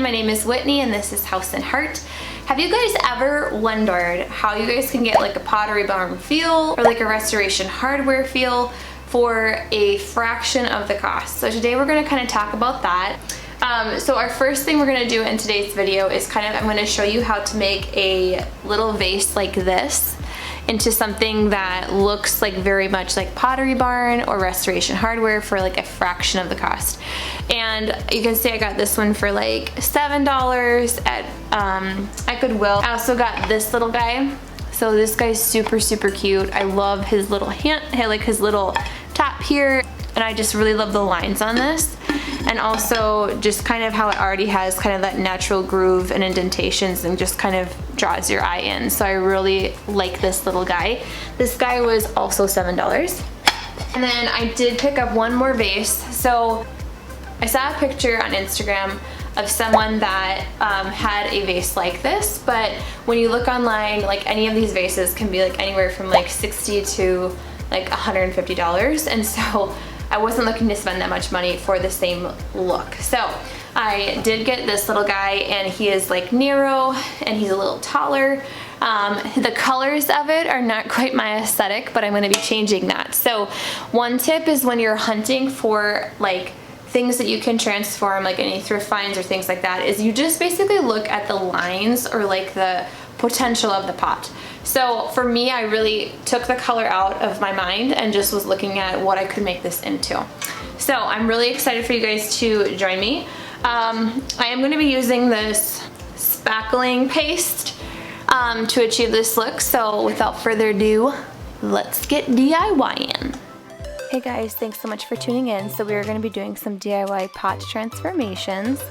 my name is Whitney and this is House and Heart. Have you guys ever wondered how you guys can get like a Pottery Barn feel or like a restoration hardware feel for a fraction of the cost? So today we're going to kind of talk about that. So our first thing we're going to do in today's video is I'm going to show you how to make a little vase like this into something that looks like very much like Pottery Barn or restoration hardware for like a fraction of the cost. And you can see I got this one for like $7 at GoodWill. I also got this little guy. So this guy's super cute. I love his little hand, like his little top here, and I just really love the lines on this. And also just kind of how it already has kind of that natural groove and indentations and just kind of draws your eye in. So I really like this little guy. This guy was also $7. And then I did pick up one more vase. So I saw a picture on Instagram of someone that had a vase like this, but when you look online, like any of these vases can be like anywhere from like $60 to like $150. And so I wasn't looking to spend that much money for the same look. So I did get this little guy, and he is like narrow and he's a little taller. The colors of it are not quite my aesthetic, but I'm going to be changing that. So one tip is when you're hunting for like things that you can transform, like any thrift finds or things like that, is you just basically look at the lines or like the potential of the pot. So for me, I really took the color out of my mind and just was looking at what I could make this into. So I'm really excited for you guys to join me. I am going to be using this spackling paste to achieve this look. So without further ado, let's get DIYing. Hey guys, thanks so much for tuning in. So we are going to be doing some DIY pot transformations.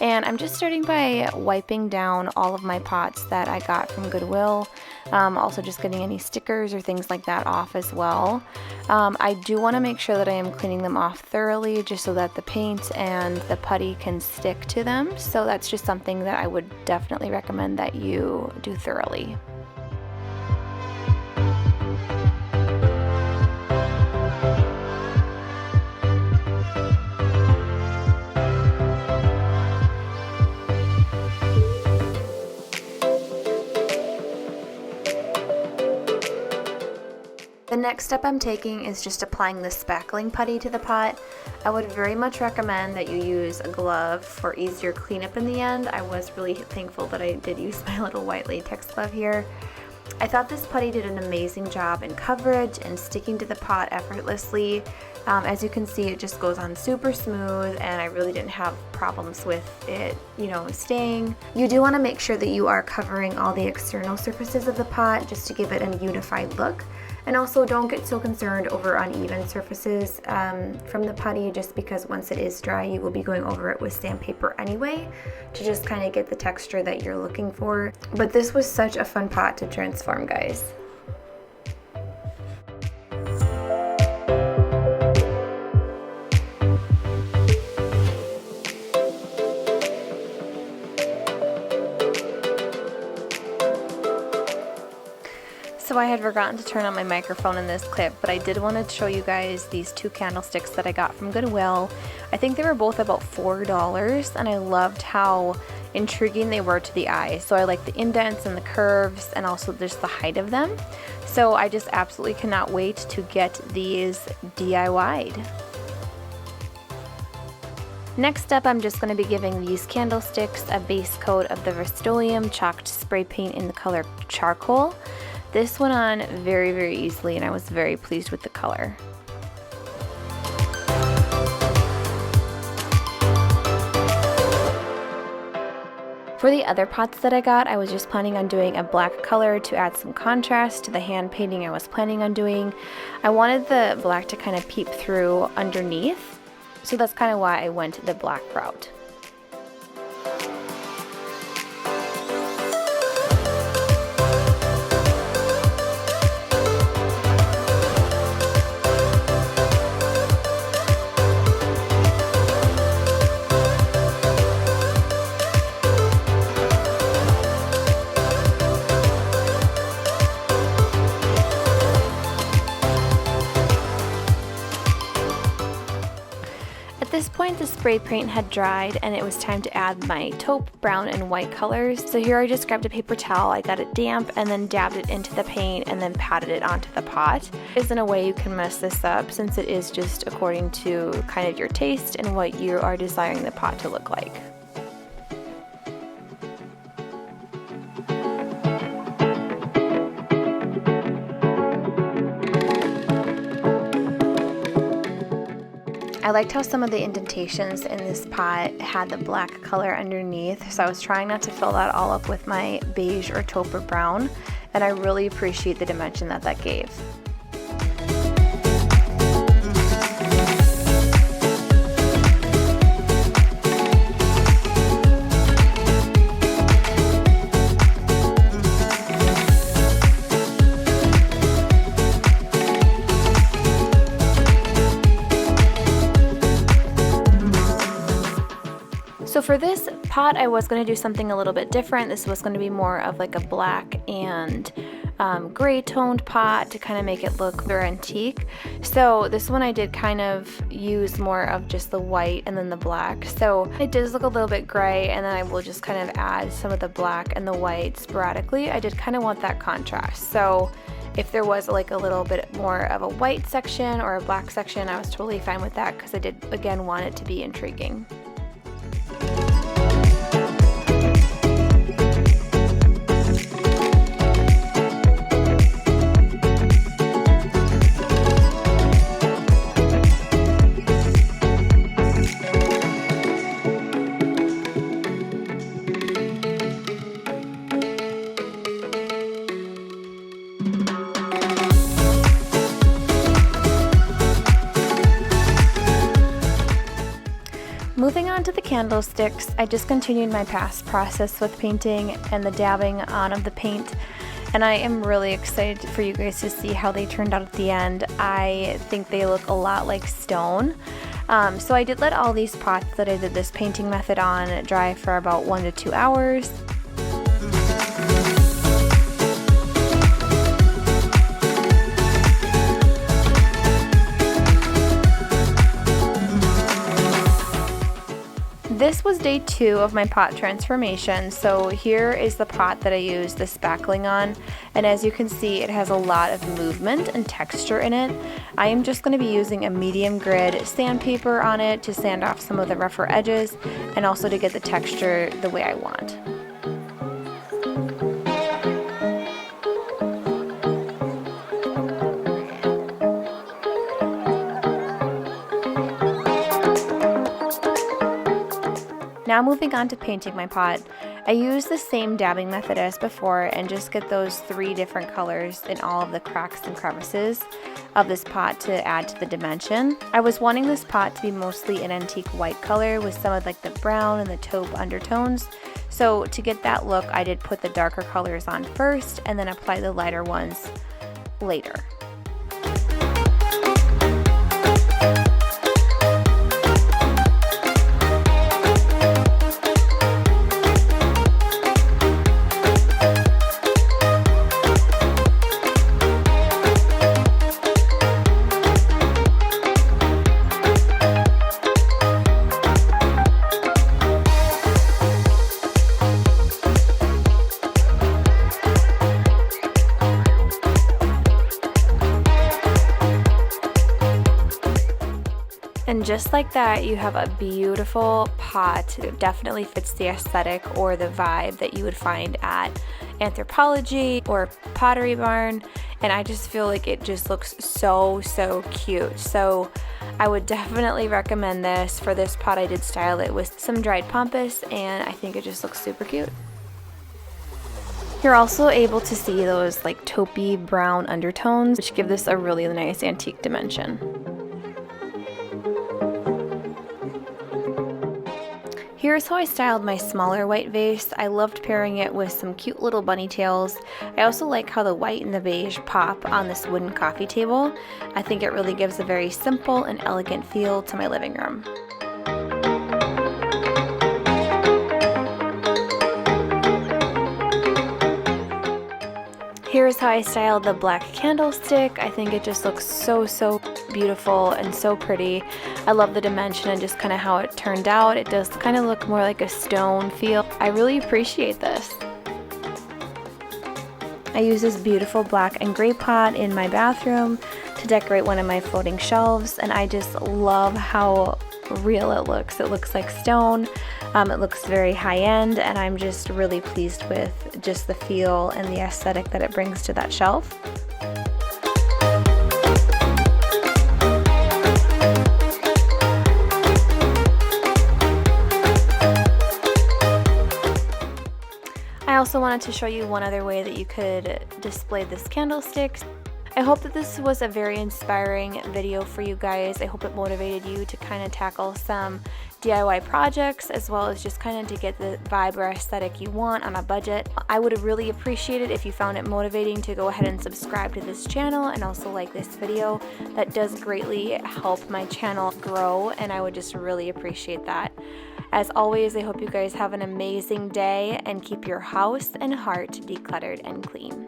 And I'm just starting by wiping down all of my pots that I got from GoodWill. Also just getting any stickers or things like that off as well. I do want to make sure that I am cleaning them off thoroughly just so that the paint and the putty can stick to them. So that's just something that I would definitely recommend that you do thoroughly. The next step I'm taking is just applying the spackling putty to the pot. I would very much recommend that you use a glove for easier cleanup in the end. I was really thankful that I did use my little white latex glove here. I thought this putty did an amazing job in coverage and sticking to the pot effortlessly. As you can see, it just goes on super smooth, and I really didn't have problems with it, staying. You do want to make sure that you are covering all the external surfaces of the pot just to give it a unified look. And also don't get so concerned over uneven surfaces from the putty, just because once it is dry, you will be going over it with sandpaper anyway to just kind of get the texture that you're looking for. But this was such a fun pot to transform, guys. So I had forgotten to turn on my microphone in this clip, but I did want to show you guys these two candlesticks that I got from GoodWill. I think they were both about $4, and I loved how intriguing they were to the eye. So I like the indents and the curves and also just the height of them. So I just absolutely cannot wait to get these DIY'd. Next up, I'm just going to be giving these candlesticks a base coat of the Rust-Oleum chalked spray paint in the color charcoal. This went on very easily, and I was very pleased with the color. For the other pots that I got, I was just planning on doing a black color to add some contrast to the hand painting I was planning on doing. I wanted the black to kind of peep through underneath, so that's kind of why I went the black route. At this point, point the spray paint had dried and it was time to add my taupe, brown, and white colors. So here I just grabbed a paper towel, I got it damp, and then dabbed it into the paint and then patted it onto the pot. Isn't a way you can mess this up since it is just according to kind of your taste and what you are desiring the pot to look like. I liked how some of the indentations in this pot had the black color underneath, so I was trying not to fill that all up with my beige or taupe or brown, and I really appreciate the dimension that that gave. So for this pot, I was going to do something a little bit different. This was going to be more of like a black and gray toned pot to kind of make it look more antique. So this one I did kind of use more of just the white and then the black. So it does look a little bit gray, and then I will just kind of add some of the black and the white sporadically. I did kind of want that contrast. So if there was like a little bit more of a white section or a black section, I was totally fine with that because I did again want it to be intriguing. Moving on to the candlesticks, I just continued my past process with painting and the dabbing on of the paint, and I am really excited for you guys to see how they turned out at the end. I think they look a lot like stone. So I did let all these pots that I did this painting method on dry for about 1 to 2 hours. This was day 2 of my pot transformation. So here is the pot that I used the spackling on, and as you can see, it has a lot of movement and texture in it. I am just going to be using a medium grit sandpaper on it to sand off some of the rougher edges and also to get the texture the way I want. Now moving on to painting my pot, I use the same dabbing method as before and just get those 3 different colors in all of the cracks and crevices of this pot to add to the dimension. I was wanting this pot to be mostly an antique white color with some of like the brown and the taupe undertones. So to get that look, I did put the darker colors on first and then apply the lighter ones later. And just like that, you have a beautiful pot. It definitely fits the aesthetic or the vibe that you would find at Anthropologie or Pottery Barn. And I just feel like it just looks so cute. So I would definitely recommend this. For this pot, I did style it with some dried pampas, and I think it just looks super cute. You're also able to see those like taupey brown undertones, which give this a really nice antique dimension. Here's how I styled my smaller white vase. I loved pairing it with some cute little bunny tails. I also like how the white and the beige pop on this wooden coffee table. I think it really gives a very simple and elegant feel to my living room. Here's how I styled the black candlestick. I think it just looks so beautiful and so pretty. I love the dimension and just kind of how it turned out. It does kind of look more like a stone feel. I really appreciate this. I use this beautiful black and gray pot in my bathroom to decorate one of my floating shelves, and I just love how real it looks. It looks like stone. It looks very high-end, and I'm just really pleased with just the feel and the aesthetic that it brings to that shelf. I also wanted to show you one other way that you could display this candlestick. I hope that this was a very inspiring video for you guys. I hope it motivated you to kind of tackle some DIY projects, as well as just kind of to get the vibe or aesthetic you want on a budget. I would really appreciate it if you found it motivating to go ahead and subscribe to this channel and also like this video. That does greatly help my channel grow, and I would just really appreciate that. As always, I hope you guys have an amazing day and keep your house and heart decluttered and clean.